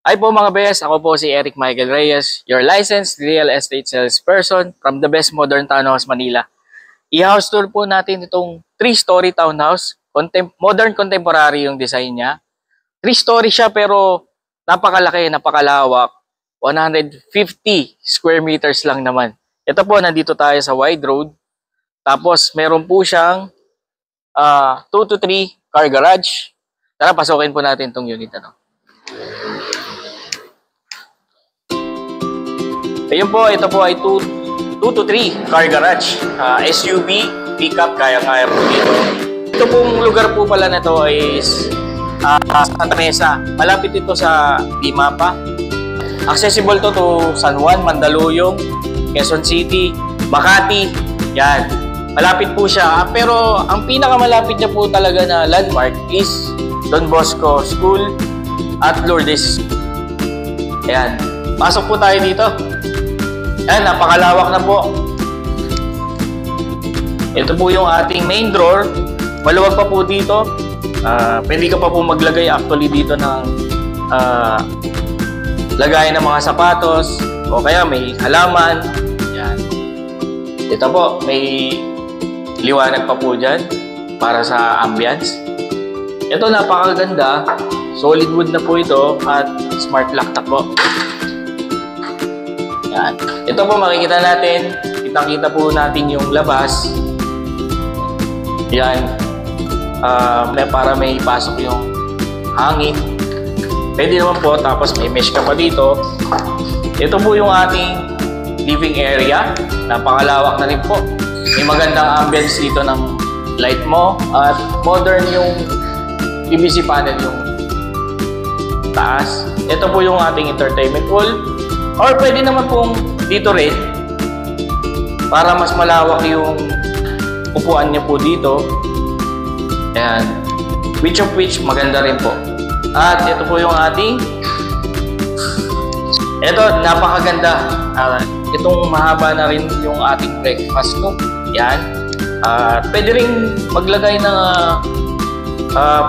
Hi po mga bes, ako po si Eric Michael Reyes, your licensed real estate salesperson from the best modern townhouse Manila. I-house tour po natin itong 3-story townhouse, modern contemporary yung design niya. 3-story siya pero napakalaki, napakalawak, 150 square meters lang naman. Ito po, nandito tayo sa wide road. Tapos meron po siyang 2 to 3 car garage. Tara, pasukin po natin itong unit na to. Ayun po, ito po ay 2 to 3 car garage. SUV, pickup, kaya-kaya po dito. Ito pong lugar po pala na to is Santa Mesa. Malapit ito sa Dimapa. Accessible to San Juan, Mandaluyong, Quezon City, Makati. Yan. Malapit po siya. Pero ang pinakamalapit niya po talaga na landmark is Don Bosco School at Lourdes. Ayan. Pasok po tayo dito. Ayan, napakalawak na po. Ito po yung ating main drawer. Maluwag pa po dito. Pwede ka pa po maglagay actually dito ng lagayan ng mga sapatos o kaya may halaman. Yan. Ito po, may liwanag pa po dyan para sa ambience. Ito napakaganda. Solid wood na po ito at smart lock na po. Yan. Ito po makikita natin. Kitang-kita po natin yung labas. Yan. Para may pasok yung hangin. Pwede naman po. Tapos may mesh ka pa dito. Ito po yung ating living area. Napakalawak na rin po. May magandang ambience dito ng light mo. At modern yung PVC panel yung taas. Ito po yung ating entertainment wall. Or pwede naman pong dito rin para mas malawak yung upuan niya po dito. Ayan. Which of which maganda rin po. At ito po yung ating napakaganda. Itong mahaba na rin yung ating breakfast nook. Yan. Pwede rin maglagay ng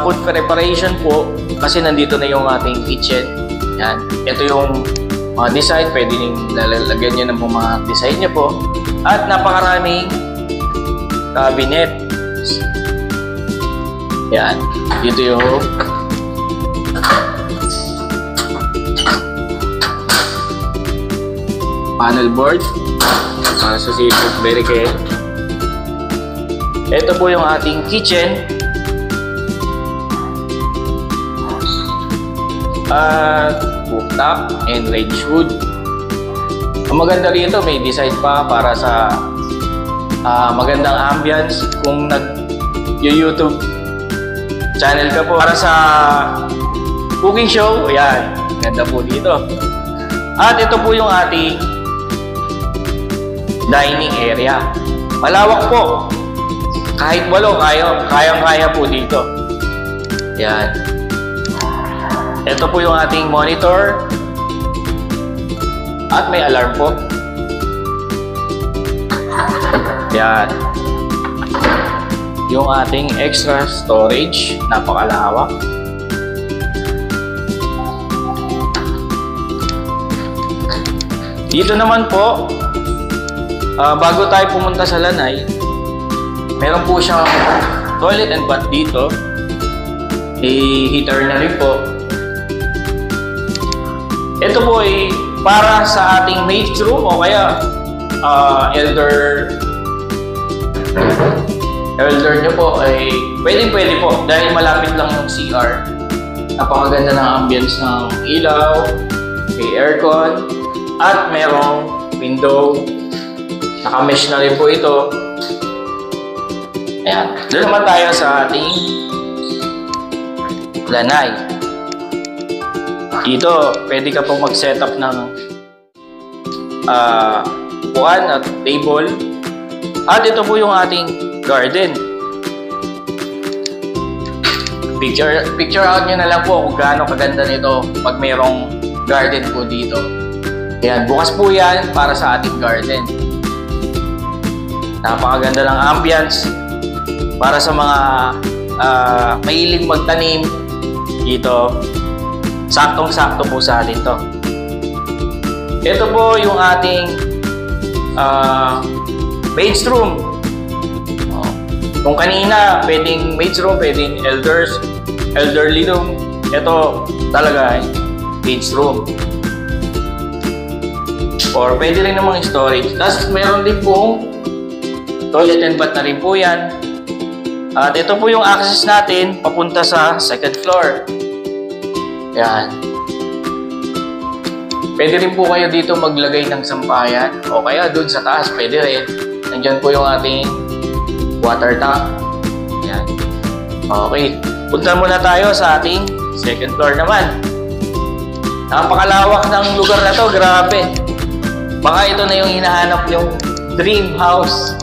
food preparation po kasi nandito na yung ating kitchen. Yan. Ito yung mga design, pwede rin lalagyan nyo ng mga design nyo po. At napakaraming cabinet. Yan. Dito yung panel board para sa seafood barricade. Ito po yung ating kitchen. Cooktop and range hood. Ang maganda rito, may design pa para sa magandang ambience. Kung nag-YouTube channel ka po para sa cooking show, ayan, ganda po dito. At ito po yung ating dining area. Malawak po. Kahit walo, kayang-kaya po dito. Ayan. Ito po yung ating monitor at may alarm po. Yan. Yung ating extra storage, napakalawak. Dito naman po, bago tayo pumunta sa lanay, meron po siyang toilet and bath dito. Heater na rin po. Ito po ay para sa ating maid's room o kaya elder nyo po ay pwede po dahil malapit lang yung CR. Napakaganda ng ambience ng ilaw, may aircon, at merong window. Naka-mesh na rin po ito. Ayan. Doon naman tayo sa ating lanay. Dito, pwede ka pong mag-setup ng upuan at table. At ito po yung ating garden. Picture out nyo na lang po kung gaano kaganda nito pag mayroong garden po dito. Ayan, bukas po yan para sa ating garden. Napakaganda ng ambience para sa mga mahilig magtanim dito. saktong-sakto po sa atin to. Ito po yung ating maid's room. Kung kanina pwedeng maid's room, pwedeng elderly room, ito talaga maid's room. Or pwede rin namang storage. Tapos meron din pong toilet and bath na rin po yan. At ito po yung access natin papunta sa second floor. Yan. Pwede rin po kayo dito maglagay ng sampayan o kaya doon sa taas pwede rin. Nandyan po yung ating water tank. Yan. Okay. Punta muna tayo sa ating second floor naman. Napakalawak ng lugar na to, grabe. Baka ito na yung hinahanap yung dream house.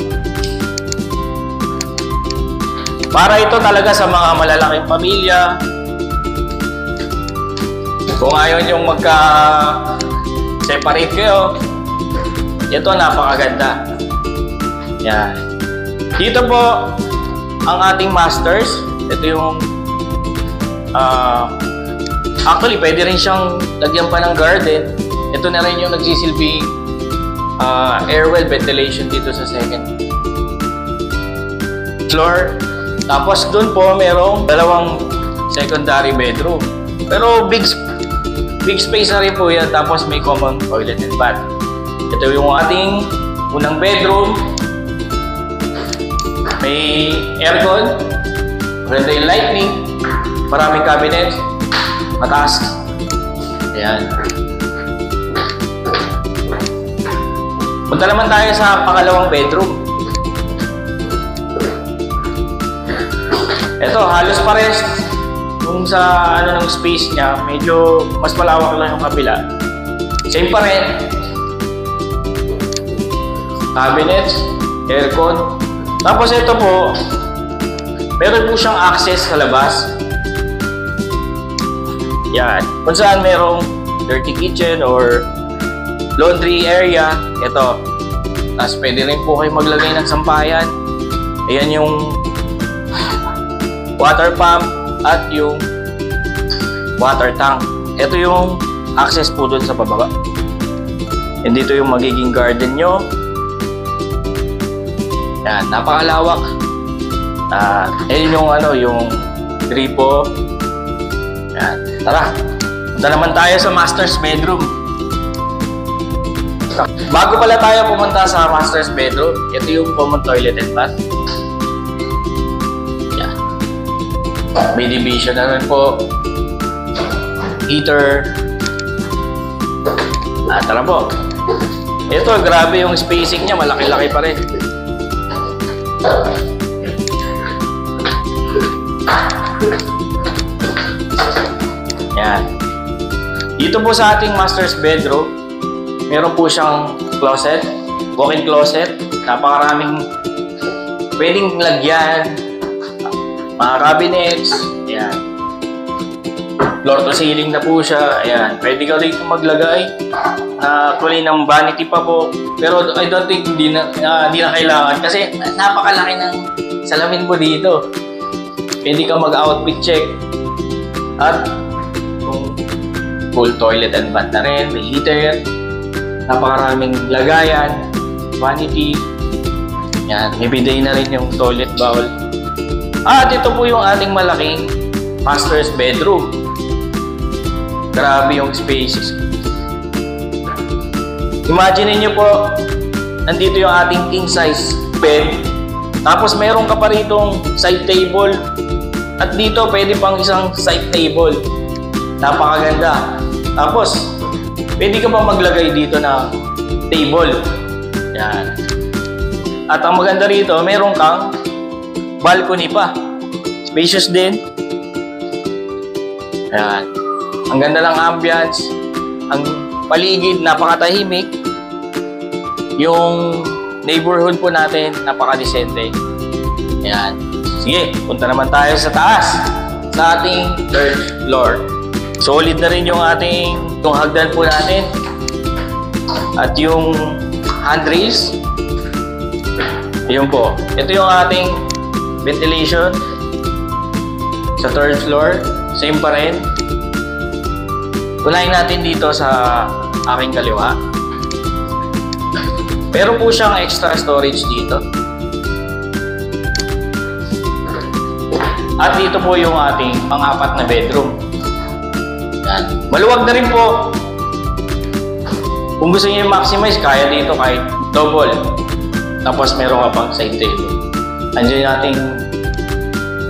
Para ito talaga sa mga malalaking pamilya. Kung ayaw nyong magka-separate kayo, ito napakaganda. Yan. Dito po ang ating masters. Ito yung actually pwede rin siyang lagyan pa ng garden. Ito na rin yung nagsisilbing airwell ventilation dito sa second floor. Tapos doon po merong dalawang secondary bedroom. Pero big space na rin po yan. Tapos may common toilet and bath. Ito yung ating unang bedroom. May aircon. Maganda yung lighting. Maraming cabinets. Mataas. Ayan. Punta naman tayo sa pangalawang bedroom. Ito, halos pares kung sa ano ng space niya, medyo mas malawak lang yung kabila. Same pa rin. Cabinets, aircon. Tapos ito po, meron po siyang access sa labas. Yan. Kung saan merong dirty kitchen or laundry area, ito. Tapos pwede rin po kayo maglagay ng sampayan. Ayan yung water pump at yung water tank. Ito yung access po dun sa bababa. And dito yung magiging garden nyo. Yan, napakalawak. Ayan yung yung gripo. Yan, tara. Punta naman tayo sa master's bedroom. Bago pala tayo pumunta sa master's bedroom, ito yung common toilet and bath. Yan. May division na rin po. Heater. Tara po. Ito, grabe yung spacing niya. Malaki-laki pa rin. Yan. Dito po sa ating master's bedroom, meron po siyang closet, walk-in closet. Napakaraming pwedeng lagyan, mga cabinets. Ayan. Floor to ceiling na po siya. Ayan. Pwede ka dito maglagay. Actually ng vanity pa po. Pero I don't think hindi na kailangan kasi napakalaki ng salamin mo dito. Pwede ka mag-outfit check. At kung full toilet and bath na rin, may heater. Napakaraming lagayan, vanity. Yan, may bidet na rin yung toilet bowl. At ito po yung ating malaking master's bedroom. Grabe yung spaces. Imagine niyo po, nandito yung ating king size bed. Tapos meron ka pa ritong side table. At dito pwede pang isang side table. Napakaganda. Tapos pwede ka pa maglagay dito ng table. Yan. At ang maganda rito, meron kang balcony pa. Spacious din. Yan. Ang ganda ng ambience. Ang paligid, napakatahimik. Yung neighborhood po natin, napakadesente. Yan. Sige, punta naman tayo sa taas. Sa ating third floor. Solid na rin yung ating hagdan po natin. At yung handrails. Yun po. Ito yung ating ventilation. Sa third floor. Same pa rin. Unahin natin dito sa aking kaliwa. Meron po siyang extra storage dito. At dito po yung ating pang-apat na bedroom. Yan. Maluwag na rin po. Kung gusto niyo i-maximize, kaya dito kahit double. Tapos meron ka pang side table. Andiyan yung ating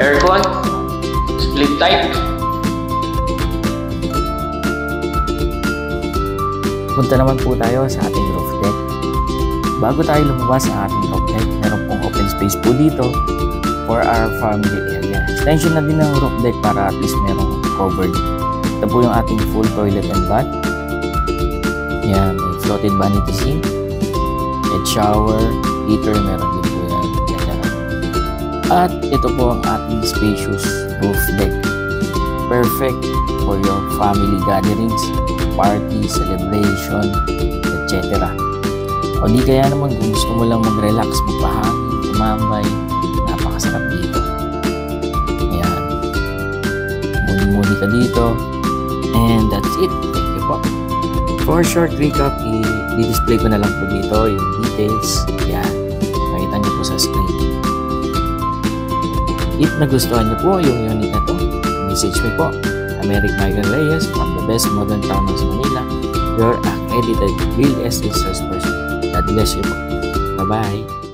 aircon, split type. Punta naman po tayo sa ating roof deck. Bago tayo lumabas sa ating roof deck, meron pong open space po dito for our family area. Extension na din ng roof deck para at least merong covered. Ito po yung ating full toilet and bath. Yan, may floated vanity sink, head shower, heater, meron din po yan. At ito po ang ating spacious roof deck. Perfect for your family gatherings, party, celebration, etc. O di kaya naman kung gusto mo lang mag-relax, magpahangin, tumambay, napakasarap dito. Ayan. Muli-muli ka dito. And that's it. Thank you po. For short recap, i-display ko na lang po dito yung details. Ayan. Makita niyo po sa screen. If nagustuhan niyo po yung unit na to, message me po. Americ Michael Reyes from the best modern townhouse Manila, your accredited real estate salesperson. God bless you po. Bye-bye.